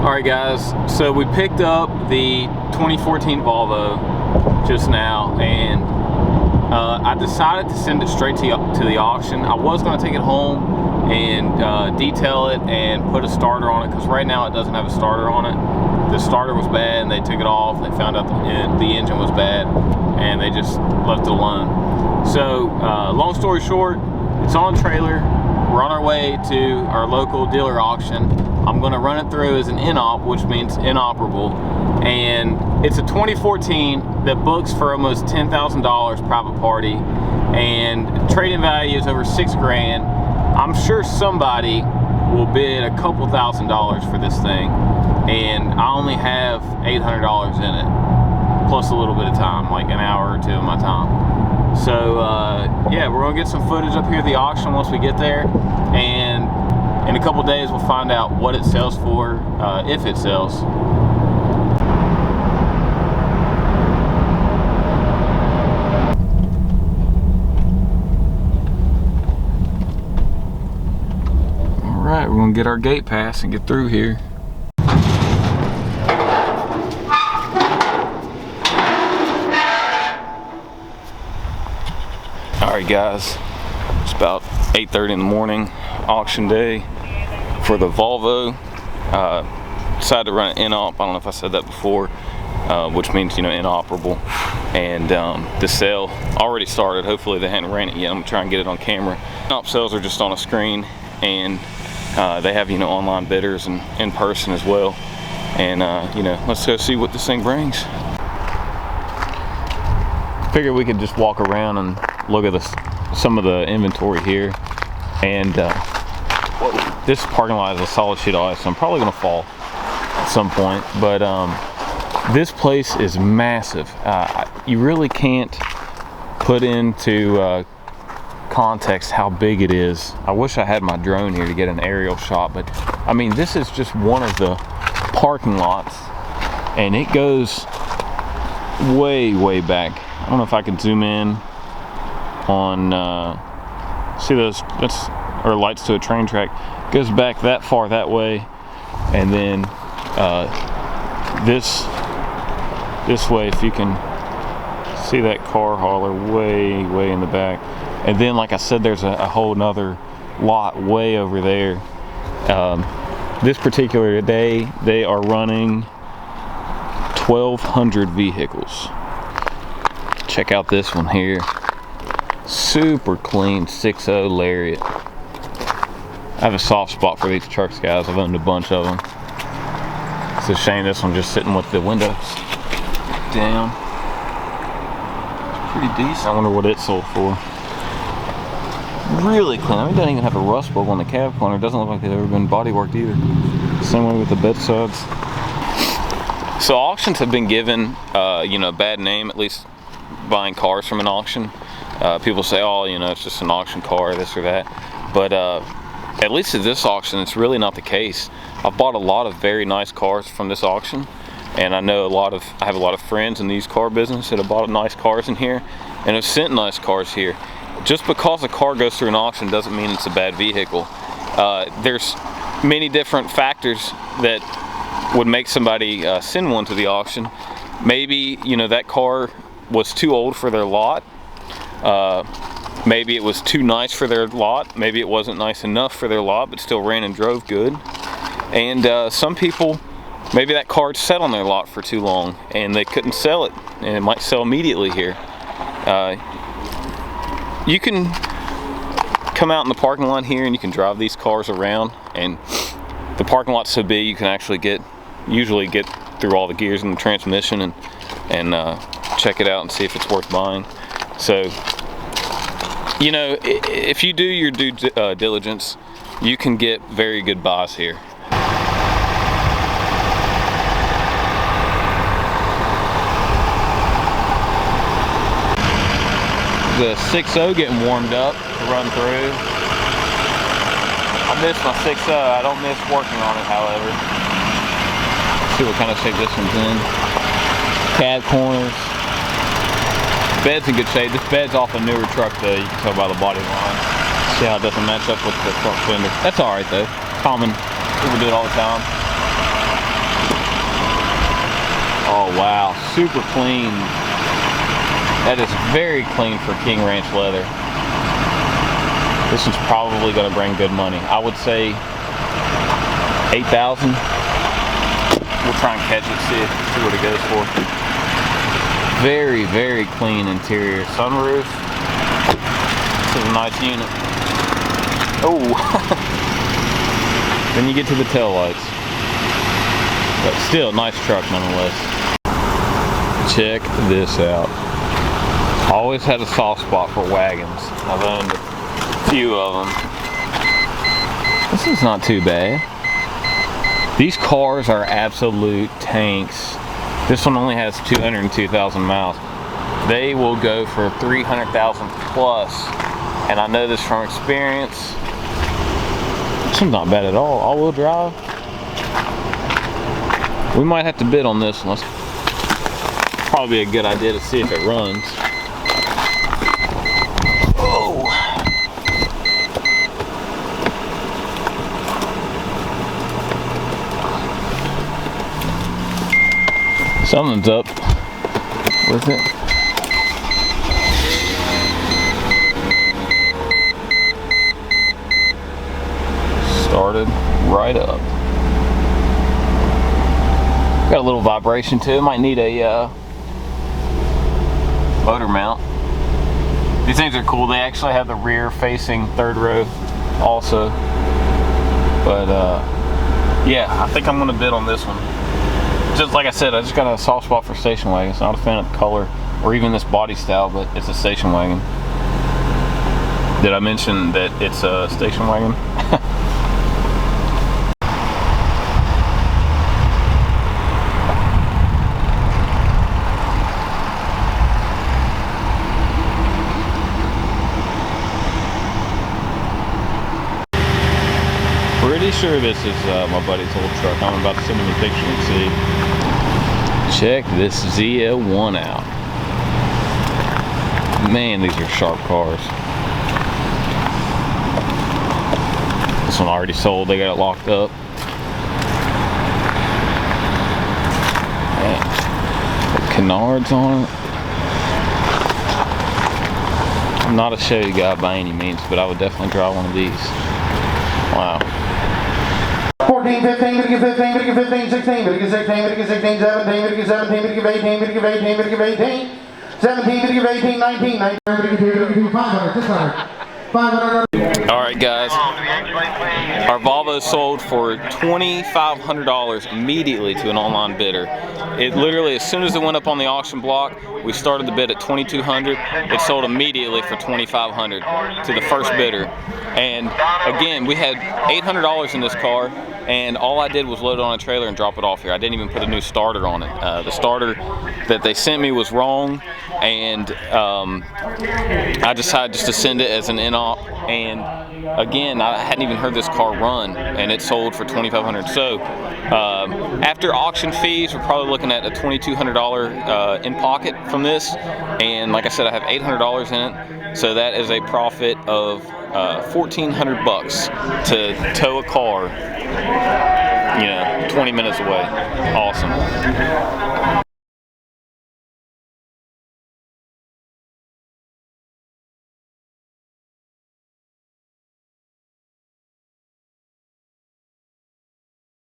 Alright guys, so we picked up the 2014 Volvo just now, and I decided to send it straight to the auction. I was going to take it home and detail it and put a starter on it, because right now it doesn't have a starter on it. The starter was bad and they took it off. They found out the engine was bad and they just left it alone. So long story short, it's on a trailer. We're on our way to our local dealer auction. I'm going to run it through as an in-op, which means inoperable, and it's a 2014 that books for almost $10,000 private party, and trade-in value is over $6,000. I'm sure somebody will bid a couple $1,000s for this thing, and I only have $800 in it, plus a little bit of time, like an hour or two of my time. So yeah, we're gonna get some footage up here at the auction once we get there, and in a couple days we'll find out what it sells for, if it sells. Alright, we're gonna get our gate pass and get through here. Alright guys, it's about 8:30 in the morning, auction day for the Volvo. Decided to run an in-op. I don't know if I said that before, which means, you know, inoperable. And the sale already started. Hopefully they hadn't ran it yet. I'm gonna try and get it on camera. In-op sales are just on a screen, and they have, you know, online bidders and in person as well. And you know, let's go see what this thing brings. Figured we could just walk around and look at some of the inventory here. And this parking lot is a solid sheet of ice, so I'm probably gonna fall at some point. But this place is massive. You really can't put into context how big it is. I wish I had my drone here to get an aerial shot, but I mean, this is just one of the parking lots, and it goes way back. I don't know if I can zoom in on see those, that's or lights to a train track. It goes back that far that way, and then this way, if you can see that car hauler way in the back. And then, like I said, there's a whole nother lot way over there. This particular day they are running 1,200 vehicles. Check out this one here, super clean 6.0 Lariat. I have a soft spot for these trucks, guys. I've owned a bunch of them. It's a shame this one's just sitting with the windows down. It's pretty decent. I wonder what it sold for. Really clean. I mean, it doesn't even have a rust bug on the cab corner. It doesn't look like they've ever been body worked either. Same way with the bed sides. So auctions have been given, you know, a bad name, at least buying cars from an auction. People say, oh, you know, it's just an auction car, this or that. But at least at this auction, it's really not the case. I've bought a lot of very nice cars from this auction, and I know I have a lot of friends in the used car business that have bought nice cars in here and have sent nice cars here. Just because a car goes through an auction doesn't mean it's a bad vehicle. There's many different factors that would make somebody send one to the auction. Maybe, you know, that car was too old for their lot. Maybe it was too nice for their lot. Maybe it wasn't nice enough for their lot, but still ran and drove good. And some people, maybe that car sat on their lot for too long and they couldn't sell it, and it might sell immediately here. You can come out in the parking lot here and you can drive these cars around, and the parking lot's so big you can actually usually get through all the gears in the transmission and check it out and see if it's worth buying. So, you know, if you do your due diligence, you can get very good buys here. The 6.0 getting warmed up to run through. I miss my 6.0. I don't miss working on it, however. Let's see what kind of shape this one's in. Cab corners. Bed's in good shape. This bed's off a newer truck though, you can tell by the body line. See how it doesn't match up with the front fender. That's alright though. common. People do it all the time. Oh wow, super clean. That is very clean for King Ranch leather. This one's probably going to bring good money. I would say 8,000. We'll try and catch it, see what it goes for. Very, very clean interior. Sunroof. This is a nice unit. Oh, then you get to the taillights. But still, nice truck nonetheless. Check this out. Always had a soft spot for wagons. I've owned a few of them. This is not too bad. These cars are absolute tanks. This one only has 202,000 miles. They will go for 300,000 plus. And I know this from experience. This one's not bad at all. All-wheel drive. We might have to bid on this one. That's probably a good idea to see if it runs. Oh. Something's up with it. Started right up. Got a little vibration too. Might need a motor mount. These things are cool. They actually have the rear facing third row also. But yeah, I think I'm gonna bid on this one. Just like I said, I just got a soft spot for station wagons. Not a fan of the color or even this body style, but it's a station wagon. Did I mention that it's a station wagon? Pretty sure this is my buddy's old truck. I'm about to send him a picture and see. Check this ZL1 out. Man, these are sharp cars. This one already sold. They got it locked up. Man. Canards on it. I'm not a show guy by any means, but I would definitely drive one of these. Wow. 14, 15, 15, 15, 16, 16, 16, 17, 17, 18, 18, 17, 18, 19, 19, 500, 600, 500. Alright guys, our Volvo sold for $2,500 immediately to an online bidder. It literally, as soon as it went up on the auction block, we started the bid at $2,200. It sold immediately for $2,500 to the first bidder. And again, we had $800 in this car, and all I did was load it on a trailer and drop it off here. I didn't even put a new starter on it. The starter that they sent me was wrong, and I decided just to send it as an in-op. And again, I hadn't even heard this car run, and it sold for $2,500. So after auction fees, we're probably looking at a $2,200 in pocket from this. And like I said, I have $800 in it, so that is a profit of $1,400 to tow a car, you know, 20 minutes away. Awesome.